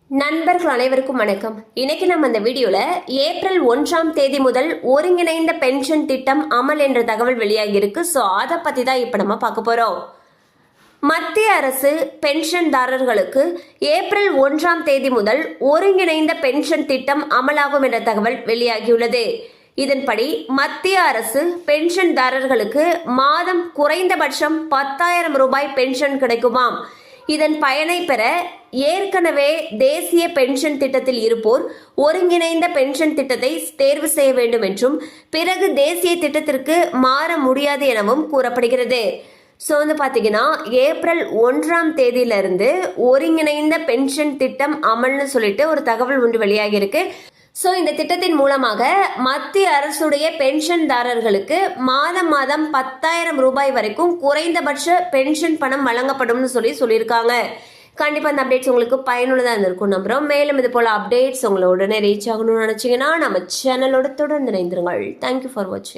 நண்பர்கள் அனைவருக்கும் வணக்கம். இன்னைக்கு நம்ம இந்த வீடியோல ஏப்ரல் 1ஆம் தேதி முதல் ஒருங்கிணைந்த பென்ஷன் திட்டம் அமல் என்ற தகவல் வெளியாகி இருக்கு. ஸோ அதை பத்தி தான் இப்ப நம்ம பார்க்க போறோம். மத்திய அரசு பென்ஷன்தாரர்களுக்கு ஏப்ரல் 1ஆம் தேதி முதல் ஒருங்கிணைந்த பென்ஷன் திட்டம் அமலாகும் என்ற தகவல் வெளியாகியுள்ளது. இதன்படி மத்திய அரசு பென்ஷன்தாரர்களுக்கு மாதம் குறைந்தபட்சம் 10,000 ரூபாய் பென்ஷன் கிடைக்குமாம். இதன் பயனை பெற ஏற்கனவே தேசிய பென்ஷன் திட்டத்தில் இருப்போர் ஒருங்கிணைந்த பென்ஷன் திட்டத்தை தேர்வு செய்ய வேண்டும் என்றும் பிறகு தேசிய திட்டத்திற்கு மாற முடியாது எனவும் கூறப்படுகிறது. ஸோ பார்த்தீங்கன்னா ஏப்ரல் 1ஆம் தேதியிலிருந்து ஒருங்கிணைந்த பென்ஷன் திட்டம் அமல்னு சொல்லிட்டு ஒரு தகவல் ஒன்று வெளியாகி இருக்கு. ஸோ இந்த திட்டத்தின் மூலமாக மத்திய அரசுடைய பென்ஷன்தாரர்களுக்கு மாதம் 10,000 ரூபாய் வரைக்கும் குறைந்தபட்ச பென்ஷன் பணம் வழங்கப்படும்னு சொல்லியிருக்காங்க. கண்டிப்பாக அந்த அப்டேட்ஸ் உங்களுக்கு பயனுள்ளதாக இருந்திருக்கும் நம்புறோம். மேலும் இது போல அப்டேட்ஸ் உங்களை உடனே ரீச் ஆகணும்னு நினச்சிங்கன்னா நம்ம சேனலோட தொடர்ந்து இணைந்திருங்கள். தேங்க்யூ ஃபார் வாட்சிங்.